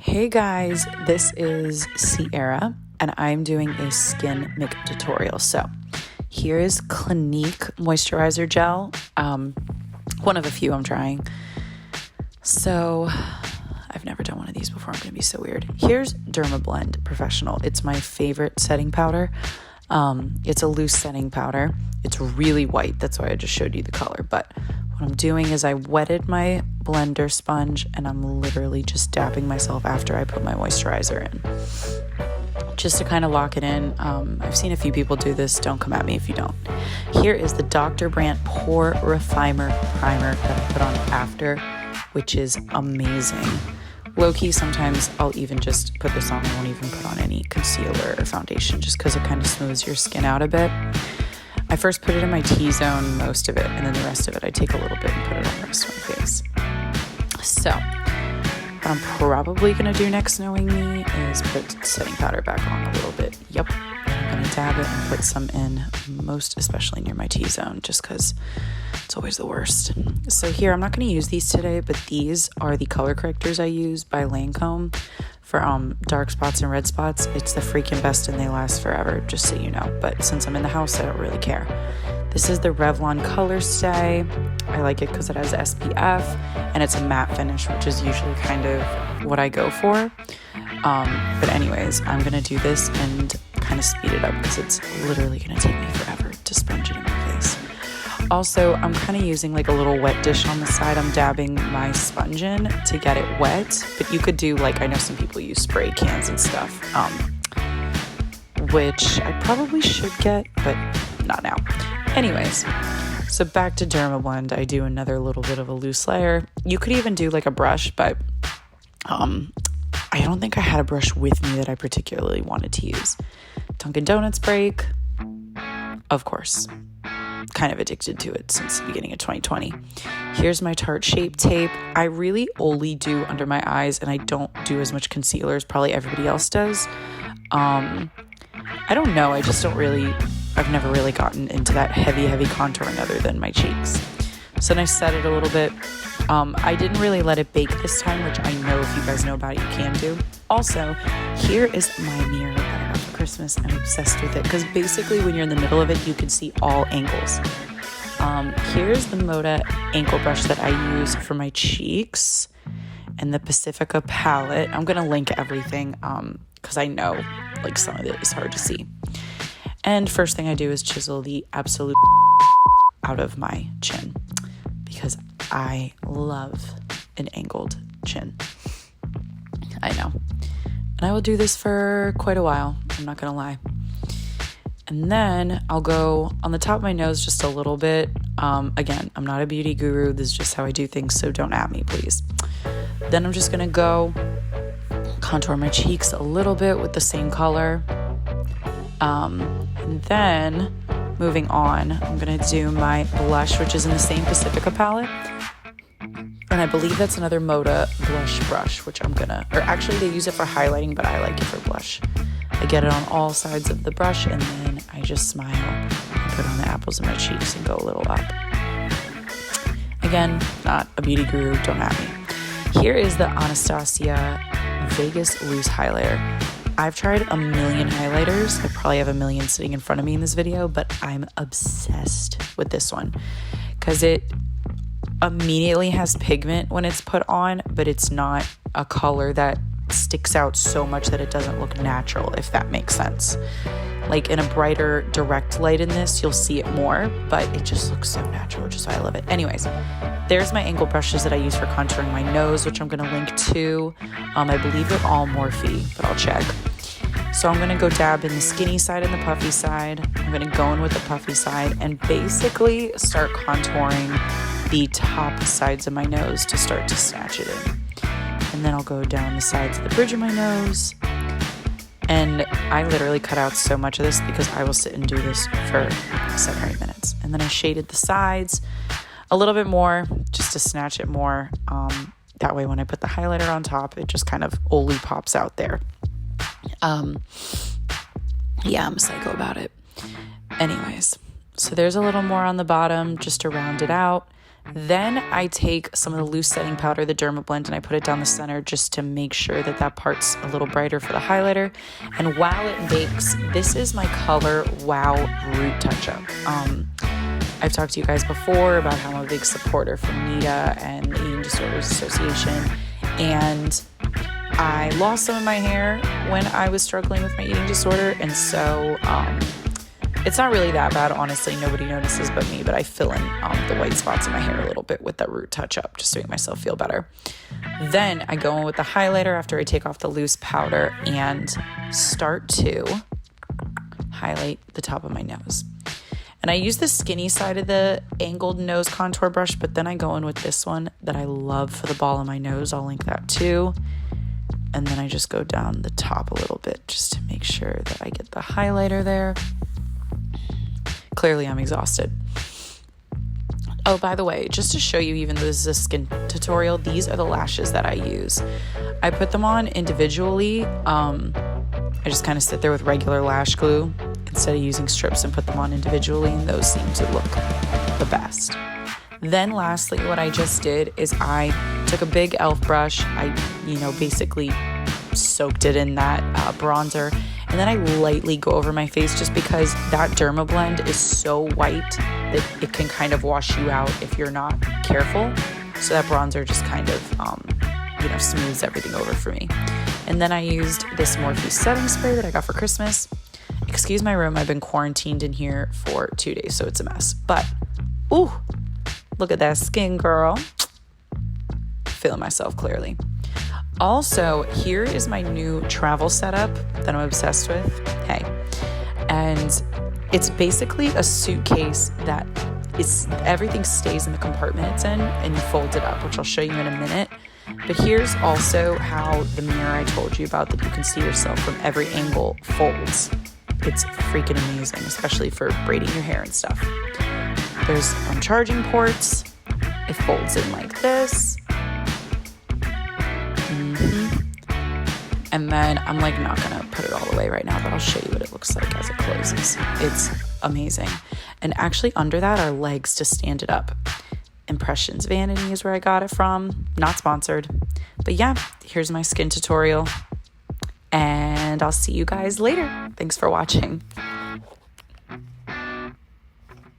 Hey guys, this is Ciara, and I'm doing a skin makeup tutorial. So here is Clinique moisturizer gel, one of a few I'm trying. So I've never done one of these before. I'm gonna be so weird. Here's Derma Blend Professional. It's my favorite setting powder. It's a loose setting powder. It's really white. That's why I just showed you the color. But what I'm doing is I wetted my blender sponge and I'm literally just dabbing myself after I put my moisturizer in, just to kind of lock it in. I've seen a few people do this. Don't come at me if you don't. Here is the Dr. Brandt Pore Refiner Primer that I put on after, which is amazing. Low-key, sometimes I'll even just put this on. I won't even put on any concealer or foundation just because it kind of smooths your skin out a bit. I first put it in my T-zone, most of it, and then the rest of it I take a little bit and put it on the rest of my face. So what I'm probably going to do next, knowing me, is put setting powder back on a little bit. Yep, I'm going to dab it and put some in, most especially near my T-zone, just because it's always the worst. So here, I'm not going to use these today, but these are the color correctors I use by Lancome for dark spots and red spots. It's the freaking best and they last forever, just so you know. But since I'm in the house, I don't really care. This is the Revlon Color Stay. I like it because it has SPF and it's a matte finish, which is usually kind of what I go for. But anyways, I'm going to do this and kind of speed it up because it's literally going to take me forever to sponge it in my face. Also, I'm kind of using like a little wet dish on the side. I'm dabbing my sponge in to get it wet, but you could do like, I know some people use spray cans and stuff, which I probably should get, but not now. Anyways, so back to Derma Blend. I do another little bit of a loose layer. You could even do like a brush, but I don't think I had a brush with me that I particularly wanted to use. Dunkin Donuts break, of course. Kind of addicted to it since the beginning of 2020. Here's my Tarte Shape Tape. I really only do under my eyes and I don't do as much concealer as probably everybody else does. I don't know. I've never really gotten into that heavy contouring other than my cheeks. So then I set it a little bit. I didn't really let it bake this time, which I know if you guys know about it, you can do. Also, here is my mirror that I got for Christmas. I'm obsessed with it because basically when you're in the middle of it, you can see all angles. Here's the Moda ankle brush that I use for my cheeks and the Pacifica palette. I'm going to link everything because I know like some of it is hard to see. And first thing I do is chisel the absolute out of my chin because I love an angled chin. I know. And I will do this for quite a while. I'm not going to lie. And then I'll go on the top of my nose just a little bit. Again, I'm not a beauty guru. This is just how I do things, so don't at me, please. Then I'm just going to go contour my cheeks a little bit with the same color. And then moving on, I'm going to do my blush, which is in the same Pacifica palette. And I believe that's another Moda blush brush, which actually they use it for highlighting, but I like it for blush. I get it on all sides of the brush and then I just smile and put on the apples of my cheeks and go a little up. Again, not a beauty guru, don't at me. Here is the Anastasia Vegas Loose Highlighter. I've tried a million highlighters. I probably have a million sitting in front of me in this video, but I'm obsessed with this one because it immediately has pigment when it's put on, but it's not a color that sticks out so much that it doesn't look natural, if that makes sense. Like in a brighter direct light in this, you'll see it more, but it just looks so natural, which is why I love it. Anyways, there's my angle brushes that I use for contouring my nose, which I'm going to link to. I believe they're all Morphe, but I'll check. So I'm going to go dab in the skinny side and the puffy side. I'm going to go in with the puffy side and basically start contouring the top sides of my nose to start to snatch it in. And then I'll go down the sides of the bridge of my nose. And I literally cut out so much of this because I will sit and do this for 7 or 8 minutes. And then I shaded the sides a little bit more just to snatch it more. That way when I put the highlighter on top, it just kind of only pops out there. Yeah, I'm a psycho about it. Anyways, so there's a little more on the bottom just to round it out. Then I take some of the loose setting powder, the Derma blend, and I put it down the center just to make sure that that part's a little brighter for the highlighter. And while it bakes, this is my Color Wow Root Touch-Up. I've talked to you guys before about how I'm a big supporter for NEDA and the Eating Disorders Association. And I lost some of my hair when I was struggling with my eating disorder. And so it's not really that bad, honestly. Nobody notices but me, but I fill in the white spots in my hair a little bit with that root touch-up just to make myself feel better. Then I go in with the highlighter after I take off the loose powder and start to highlight the top of my nose. And I use the skinny side of the angled nose contour brush, but then I go in with this one that I love for the ball of my nose. I'll link that too. And then I just go down the top a little bit just to make sure that I get the highlighter there. Clearly I'm exhausted. Oh, by the way, just to show you, even though this is a skin tutorial, these are the lashes that I use. I put them on individually. I just kind of sit there with regular lash glue instead of using strips and put them on individually, and those seem to look the best. Then lastly, what I just did is I took a big e.l.f. brush. I, basically soaked it in that bronzer, and then I lightly go over my face just because that Derma blend is so white that it can kind of wash you out if you're not careful. So that bronzer just kind of, smooths everything over for me. And then I used this Morphe setting spray that I got for Christmas. Excuse my room, I've been quarantined in here for 2 days, so it's a mess. But, ooh, look at that skin, girl. Feeling myself clearly. Also, here is my new travel setup that I'm obsessed with. Hey. And it's basically a suitcase that everything stays in the compartment it's in, and you fold it up, which I'll show you in a minute. But here's also how the mirror I told you about that you can see yourself from every angle folds. It's freaking amazing, especially for braiding your hair and stuff. There's charging ports. It folds in like this. And then I'm not gonna put it all the way right now, but I'll show you what it looks like as it closes. It's amazing. And actually under that are legs to stand it up. Impressions Vanity is where I got it from. Not sponsored. But yeah, here's my skin tutorial. And I'll see you guys later. Thanks for watching.